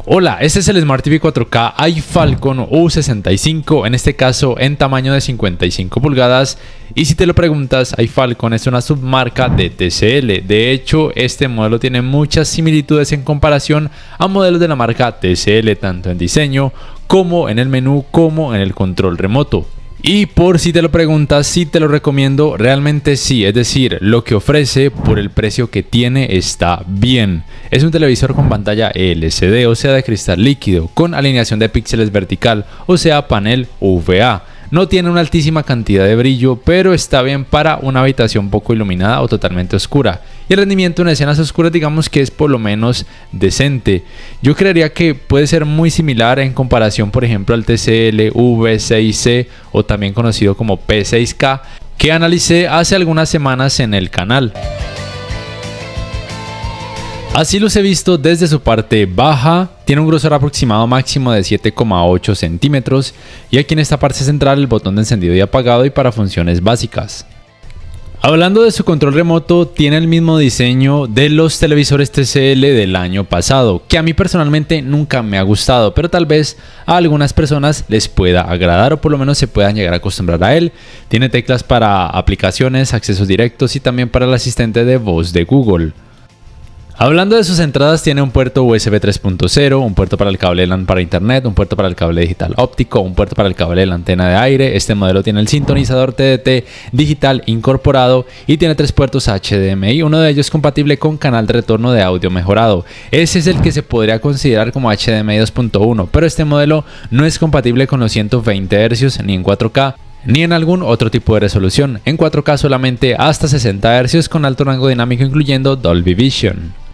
Hola, este es el Smart TV 4K iFalcon U65, en este caso en tamaño de 55 pulgadas. Y si te lo preguntas, iFalcon es una submarca de TCL. De hecho, este modelo tiene muchas similitudes en comparación a modelos de la marca TCL, tanto en diseño como en el menú como en el control remoto. Y por si te lo preguntas, si te lo recomiendo, realmente sí, es decir, lo que ofrece por el precio que tiene está bien. Es un televisor con pantalla LCD, o sea de cristal líquido, con alineación de píxeles vertical, o sea panel UVA. No tiene una altísima cantidad de brillo, pero está bien para una habitación poco iluminada o totalmente oscura. Y el rendimiento en escenas oscuras digamos que es por lo menos decente. Yo creería que puede ser muy similar en comparación por ejemplo al TCL V6C o también conocido como P6K que analicé hace algunas semanas en el canal. Así los he visto desde su parte baja, tiene un grosor aproximado máximo de 7,8 centímetros y aquí en esta parte central el botón de encendido y apagado y para funciones básicas. Hablando de su control remoto, tiene el mismo diseño de los televisores TCL del año pasado, que a mí personalmente nunca me ha gustado, pero tal vez a algunas personas les pueda agradar o por lo menos se puedan llegar a acostumbrar a él. Tiene teclas para aplicaciones, accesos directos y también para el asistente de voz de Google. Hablando de sus entradas, tiene un puerto USB 3.0, un puerto para el cable LAN para internet, un puerto para el cable digital óptico, un puerto para el cable de la antena de aire. Este modelo tiene el sintonizador TDT digital incorporado y tiene 3 puertos HDMI, uno de ellos compatible con canal de retorno de audio mejorado. Ese es el que se podría considerar como HDMI 2.1, pero este modelo no es compatible con los 120 Hz ni en 4K. Ni en algún otro tipo de resolución, en 4K solamente hasta 60 Hz con alto rango dinámico incluyendo Dolby Vision.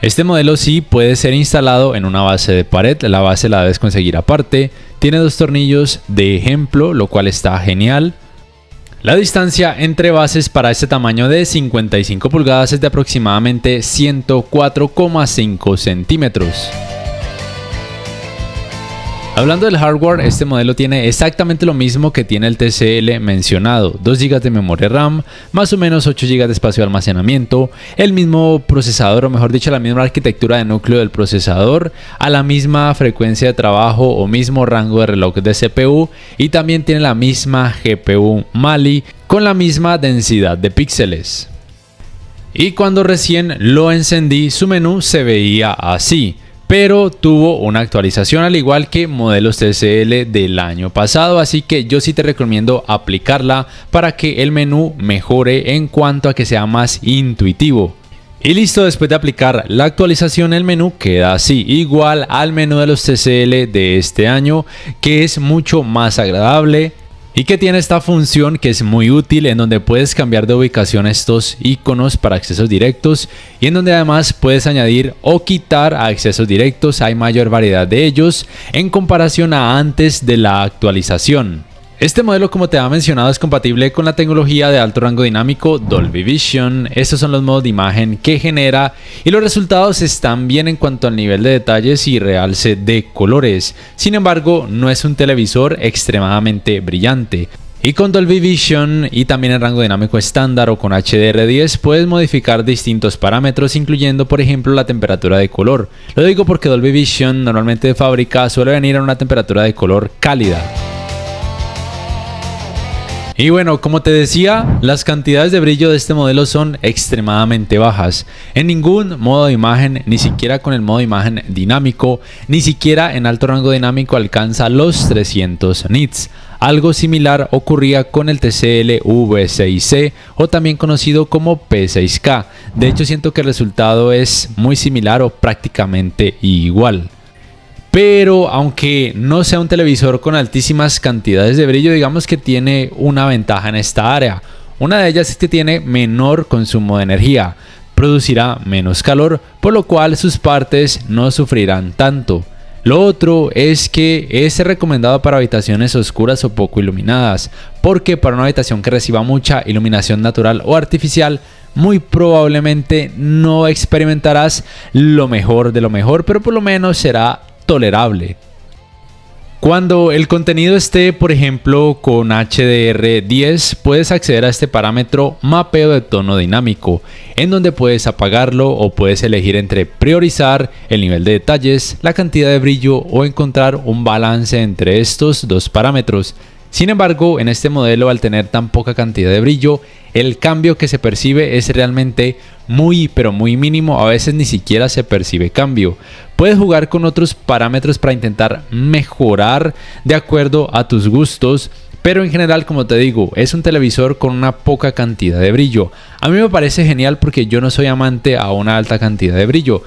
Este modelo sí puede ser instalado en una base de pared, la base la debes conseguir aparte, tiene 2 tornillos de ejemplo, lo cual está genial. La distancia entre bases para este tamaño de 55 pulgadas es de aproximadamente 104,5 centímetros. Hablando del hardware, este modelo tiene exactamente lo mismo que tiene el TCL mencionado, 2 GB de memoria RAM, más o menos 8 GB de espacio de almacenamiento, el mismo procesador o mejor dicho la misma arquitectura de núcleo del procesador, a la misma frecuencia de trabajo o mismo rango de reloj de CPU y también tiene la misma GPU Mali con la misma densidad de píxeles. Y cuando recién lo encendí su menú se veía así. Pero tuvo una actualización al igual que modelos TCL del año pasado, así que yo sí te recomiendo aplicarla para que el menú mejore en cuanto a que sea más intuitivo. Y listo, después de aplicar la actualización el menú queda así, igual al menú de los TCL de este año, que es mucho más agradable. Y que tiene esta función que es muy útil en donde puedes cambiar de ubicación estos iconos para accesos directos y en donde además puedes añadir o quitar accesos directos, hay mayor variedad de ellos en comparación a antes de la actualización. Este modelo, como te había mencionado, es compatible con la tecnología de alto rango dinámico Dolby Vision. Estos son los modos de imagen que genera y los resultados están bien en cuanto al nivel de detalles y realce de colores. Sin embargo, no es un televisor extremadamente brillante. Y con Dolby Vision y también el rango dinámico estándar o con HDR10 puedes modificar distintos parámetros incluyendo por ejemplo la temperatura de color. Lo digo porque Dolby Vision normalmente de fábrica suele venir a una temperatura de color cálida. Y bueno, como te decía, las cantidades de brillo de este modelo son extremadamente bajas. En ningún modo de imagen, ni siquiera con el modo de imagen dinámico, ni siquiera en alto rango dinámico alcanza los 300 nits. Algo similar ocurría con el TCL V6C o también conocido como P6K. De hecho, siento que el resultado es muy similar o prácticamente igual. Pero aunque no sea un televisor con altísimas cantidades de brillo, digamos que tiene una ventaja en esta área. Una de ellas es que tiene menor consumo de energía, producirá menos calor, por lo cual sus partes no sufrirán tanto. Lo otro es que es recomendado para habitaciones oscuras o poco iluminadas, porque para una habitación que reciba mucha iluminación natural o artificial, muy probablemente no experimentarás lo mejor de lo mejor, pero por lo menos será tolerable. Cuando el contenido esté, por ejemplo, con HDR10, puedes acceder a este parámetro mapeo de tono dinámico, en donde puedes apagarlo o puedes elegir entre priorizar el nivel de detalles, la cantidad de brillo o encontrar un balance entre estos dos parámetros. Sin embargo, en este modelo, al tener tan poca cantidad de brillo, el cambio que se percibe es realmente muy mínimo, a veces ni siquiera se percibe cambio. Puedes jugar con otros parámetros para intentar mejorar de acuerdo a tus gustos, pero en general, como te digo, es un televisor con una poca cantidad de brillo. A mí me parece genial porque yo no soy amante a una alta cantidad de brillo.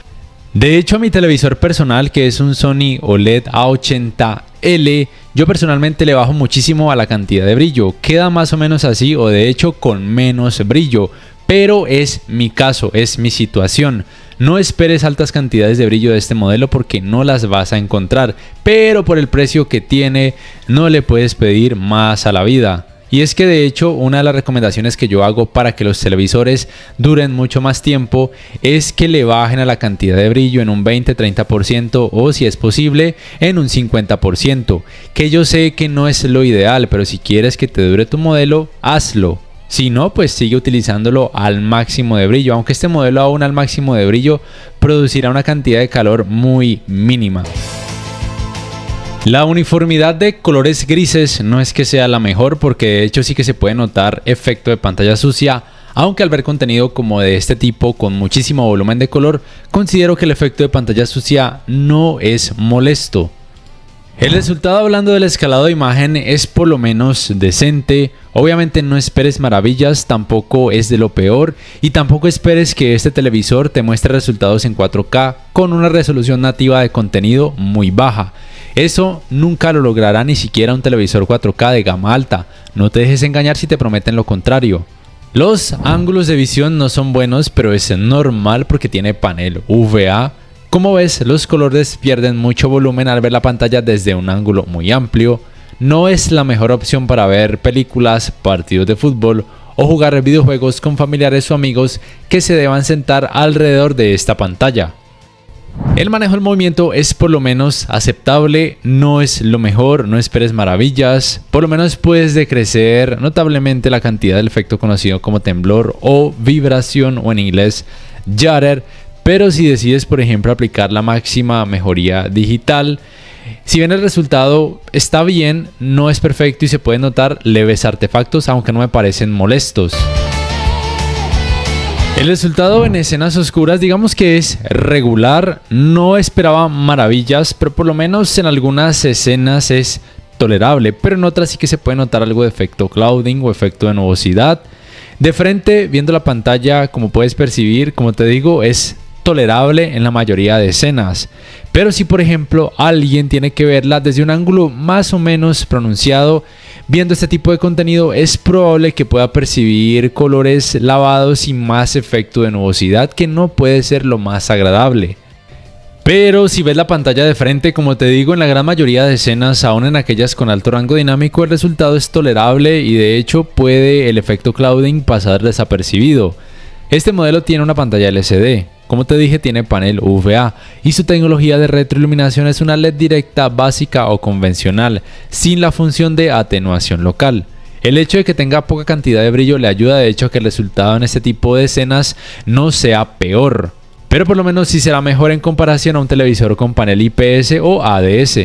De hecho, a mi televisor personal, que es un Sony OLED A80L, yo personalmente le bajo muchísimo a la cantidad de brillo. Queda más o menos así, o de hecho con menos brillo. Pero es mi caso, es mi situación. No esperes altas cantidades de brillo de este modelo porque no las vas a encontrar. Pero por el precio que tiene, no le puedes pedir más a la vida. Y es que de hecho una de las recomendaciones que yo hago para que los televisores duren mucho más tiempo es que le bajen a la cantidad de brillo en un 20-30% o si es posible en un 50%, que yo sé que no es lo ideal, pero si quieres que te dure tu modelo, hazlo. Si no, pues sigue utilizándolo al máximo de brillo, aunque este modelo aún al máximo de brillo producirá una cantidad de calor muy mínima. La uniformidad de colores grises no es que sea la mejor porque de hecho sí que se puede notar efecto de pantalla sucia, aunque al ver contenido como de este tipo con muchísimo volumen de color, considero que el efecto de pantalla sucia no es molesto. El resultado hablando del escalado de imagen es por lo menos decente. Obviamente no esperes maravillas, tampoco es de lo peor y tampoco esperes que este televisor te muestre resultados en 4K con una resolución nativa de contenido muy baja. Eso nunca lo logrará ni siquiera un televisor 4K de gama alta. No te dejes engañar si te prometen lo contrario. Los ángulos de visión no son buenos, pero es normal porque tiene panel VA. Como ves, los colores pierden mucho volumen al ver la pantalla desde un ángulo muy amplio. No es la mejor opción para ver películas, partidos de fútbol o jugar videojuegos con familiares o amigos que se deban sentar alrededor de esta pantalla. El manejo del movimiento es por lo menos aceptable, no es lo mejor, no esperes maravillas. Por lo menos puedes decrecer notablemente la cantidad del efecto conocido como temblor o vibración o en inglés judder. Pero si decides, por ejemplo, aplicar la máxima mejoría digital, si bien el resultado está bien, no es perfecto y se pueden notar leves artefactos, aunque no me parecen molestos. El resultado en escenas oscuras digamos que es regular, no esperaba maravillas, pero por lo menos en algunas escenas es tolerable, pero en otras sí que se puede notar algo de efecto clouding o efecto de nubosidad. De frente, viendo la pantalla, como puedes percibir, como te digo, es tolerable en la mayoría de escenas. Pero si por ejemplo alguien tiene que verla desde un ángulo más o menos pronunciado, viendo este tipo de contenido es probable que pueda percibir colores lavados y más efecto de nubosidad, que no puede ser lo más agradable. Pero si ves la pantalla de frente, como te digo, en la gran mayoría de escenas, aún en aquellas con alto rango dinámico, el resultado es tolerable y de hecho puede el efecto clouding pasar desapercibido. Este modelo tiene una pantalla LCD. Como te dije, tiene panel VA y su tecnología de retroiluminación es una LED directa básica o convencional, sin la función de atenuación local. El hecho de que tenga poca cantidad de brillo le ayuda de hecho a que el resultado en este tipo de escenas no sea peor, pero por lo menos sí será mejor en comparación a un televisor con panel IPS o ADS.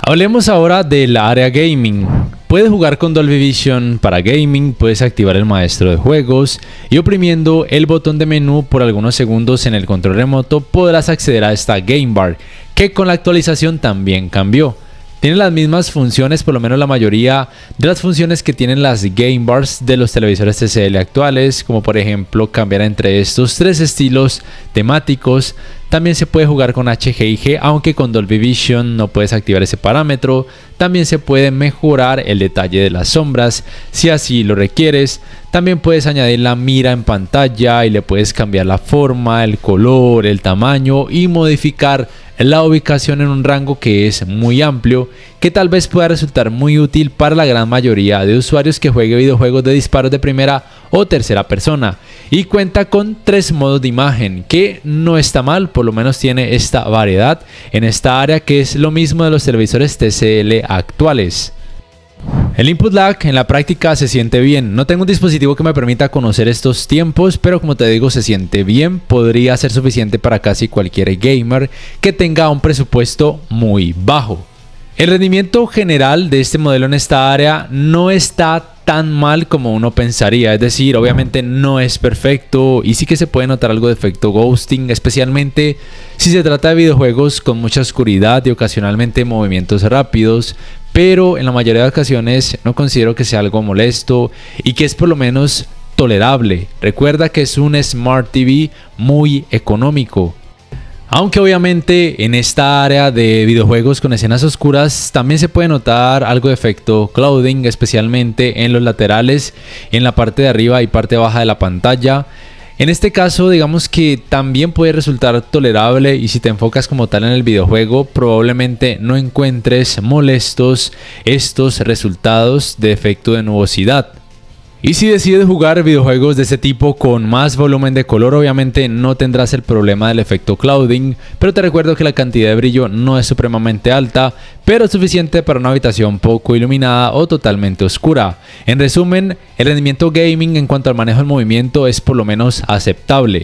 Hablemos ahora del área gaming. Puedes jugar con Dolby Vision para gaming, puedes activar el maestro de juegos y oprimiendo el botón de menú por algunos segundos en el control remoto podrás acceder a esta Game Bar, que con la actualización también cambió. Tiene las mismas funciones, por lo menos la mayoría de las funciones que tienen las Game Bars de los televisores TCL actuales, como por ejemplo cambiar entre estos tres estilos temáticos. También se puede jugar con HGIG, aunque con Dolby Vision no puedes activar ese parámetro. También se puede mejorar el detalle de las sombras si así lo requieres. También puedes añadir la mira en pantalla y le puedes cambiar la forma, el color, el tamaño y modificar la ubicación en un rango que es muy amplio, que tal vez pueda resultar muy útil para la gran mayoría de usuarios que juegue videojuegos de disparos de primera o tercera persona, y cuenta con 3 modos de imagen, que no está mal, por lo menos tiene esta variedad en esta área, que es lo mismo de los televisores TCL actuales. El input lag en la práctica se siente bien. No tengo un dispositivo que me permita conocer estos tiempos, pero como te digo, se siente bien. Podría ser suficiente para casi cualquier gamer que tenga un presupuesto muy bajo. El rendimiento general de este modelo en esta área no está tan mal como uno pensaría, es decir, obviamente no es perfecto y sí que se puede notar algo de efecto ghosting, especialmente si se trata de videojuegos con mucha oscuridad y ocasionalmente movimientos rápidos, pero en la mayoría de ocasiones no considero que sea algo molesto y que es por lo menos tolerable. Recuerda que es un Smart TV muy económico. Aunque obviamente en esta área de videojuegos con escenas oscuras también se puede notar algo de efecto clouding, especialmente en los laterales, en la parte de arriba y parte baja de la pantalla. En este caso, digamos que también puede resultar tolerable, y si te enfocas como tal en el videojuego, probablemente no encuentres molestos estos resultados de efecto de nubosidad. Y si decides jugar videojuegos de este tipo con más volumen de color, obviamente no tendrás el problema del efecto clouding, pero te recuerdo que la cantidad de brillo no es supremamente alta, pero suficiente para una habitación poco iluminada o totalmente oscura. En resumen, el rendimiento gaming en cuanto al manejo del movimiento es por lo menos aceptable.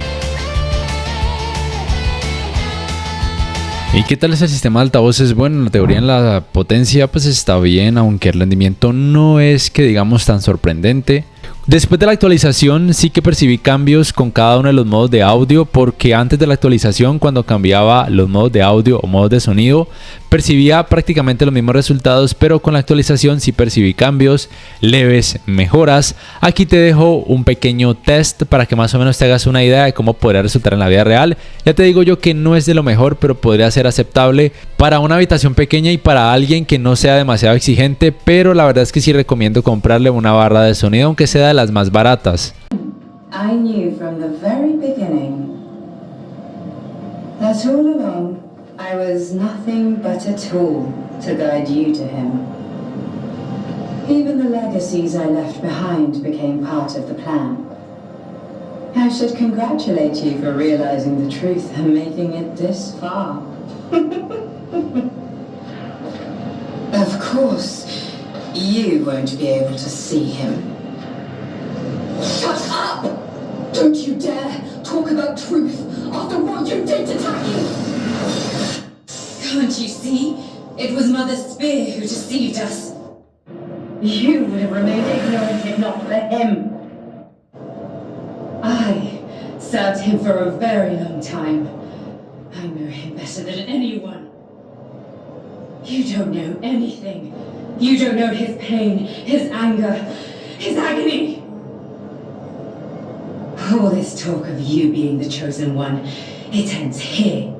¿Y qué tal es el sistema de altavoces? Bueno, en la teoría, en la potencia pues está bien, aunque el rendimiento no es que digamos tan sorprendente. Después de la actualización sí que percibí cambios con cada uno de los modos de audio, porque antes de la actualización, cuando cambiaba los modos de audio o modos de sonido, percibía prácticamente los mismos resultados, pero con la actualización sí percibí cambios, leves mejoras. Aquí te dejo un pequeño test para que más o menos te hagas una idea de cómo podría resultar en la vida real. Ya te digo yo que no es de lo mejor, pero podría ser aceptable para una habitación pequeña y para alguien que no sea demasiado exigente, pero la verdad es que sí recomiendo comprarle una barra de sonido, aunque sea de las más baratas. I knew from the very beginning that all along I was nothing but a tool to guide you to him. Even the legacies I left behind became part of the plan. I should congratulate you for realizing the truth and making it this far. Of course, you won't be able to see him. Shut up! Don't you dare talk about truth after what you did to Taki! Can't you see? It was Mother Spear who deceived us. You would have remained ignorant if not for him. I served him for a very long time. I know him better than anyone. You don't know anything. You don't know his pain, his anger, his agony. All this talk of you being the chosen one, it ends here.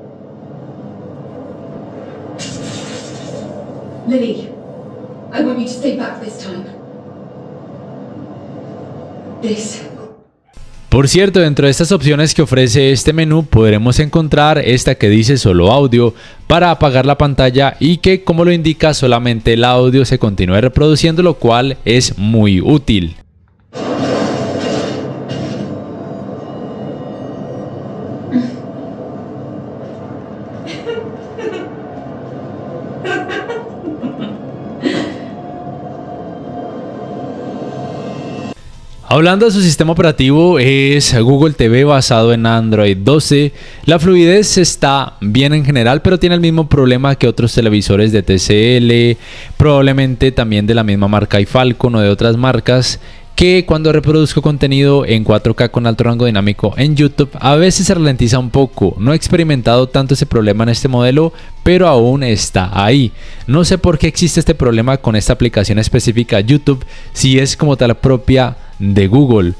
Lily, I want you to stay back this time. This. Por cierto, dentro de estas opciones que ofrece este menú podremos encontrar esta que dice solo audio para apagar la pantalla y que, como lo indica, solamente el audio se continúe reproduciendo, lo cual es muy útil. Hablando de su sistema operativo, es Google TV basado en Android 12. La fluidez está bien en general, pero tiene el mismo problema que otros televisores de TCL, probablemente también de la misma marca iFalcon o de otras marcas, que cuando reproduzco contenido en 4K con alto rango dinámico en YouTube a veces se ralentiza un poco. No he experimentado tanto ese problema en este modelo, pero aún está ahí. No sé por qué existe este problema con esta aplicación específica YouTube, si es como tal propia de Google.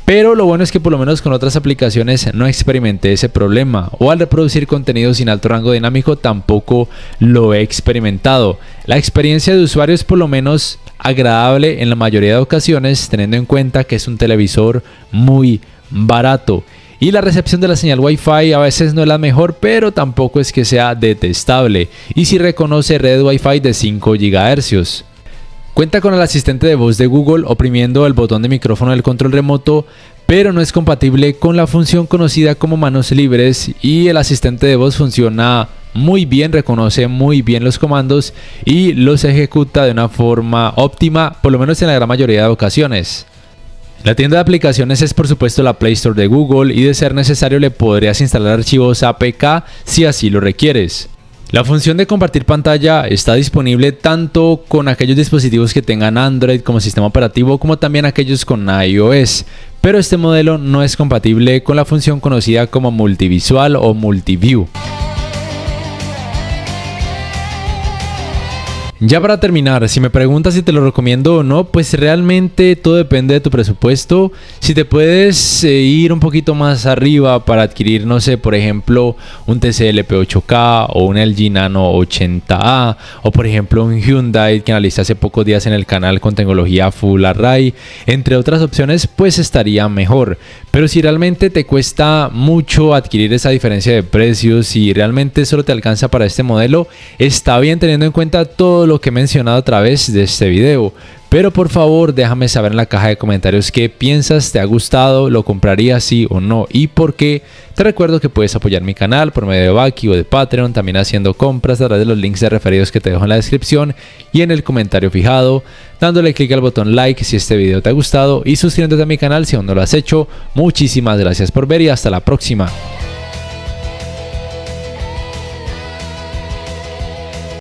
Pero lo bueno es que por lo menos con otras aplicaciones no experimenté ese problema, o al reproducir contenido sin alto rango dinámico tampoco lo he experimentado. La experiencia de usuario es por lo menos agradable en la mayoría de ocasiones, teniendo en cuenta que es un televisor muy barato. y la recepción de la señal Wi-Fi a veces no es la mejor, pero tampoco es que sea detestable, y sí reconoce redes Wi-Fi de 5 GHz. Cuenta con el asistente de voz de Google oprimiendo el botón de micrófono del control remoto, pero no es compatible con la función conocida como manos libres, y el asistente de voz funciona muy bien, reconoce muy bien los comandos y los ejecuta de una forma óptima, por lo menos en la gran mayoría de ocasiones. La tienda de aplicaciones es por supuesto la Play Store de Google, y de ser necesario le podrías instalar archivos APK si así lo requieres. La función de compartir pantalla está disponible tanto con aquellos dispositivos que tengan Android como sistema operativo, como también aquellos con iOS, pero este modelo no es compatible con la función conocida como multivisual o multiview. Ya para terminar, si me preguntas si te lo recomiendo o no, pues realmente todo depende de tu presupuesto. Si te puedes ir un poquito más arriba para adquirir, no sé, por ejemplo, un TCL P8K o un LG Nano 80A, o por ejemplo un Hyundai que analicé hace pocos días en el canal con tecnología Full Array, entre otras opciones, pues estaría mejor. Pero si realmente te cuesta mucho adquirir esa diferencia de precios y realmente solo te alcanza para este modelo, está bien teniendo en cuenta todo lo que he mencionado a través de este video. Pero por favor déjame saber en la caja de comentarios qué piensas, te ha gustado, lo comprarías sí o no y por qué. Te recuerdo que puedes apoyar mi canal por medio de Baki o de Patreon, también haciendo compras a través de los links de referidos que te dejo en la descripción y en el comentario fijado, dándole clic al botón like si este video te ha gustado y suscribiéndote a mi canal si aún no lo has hecho. Muchísimas gracias por ver y hasta la próxima.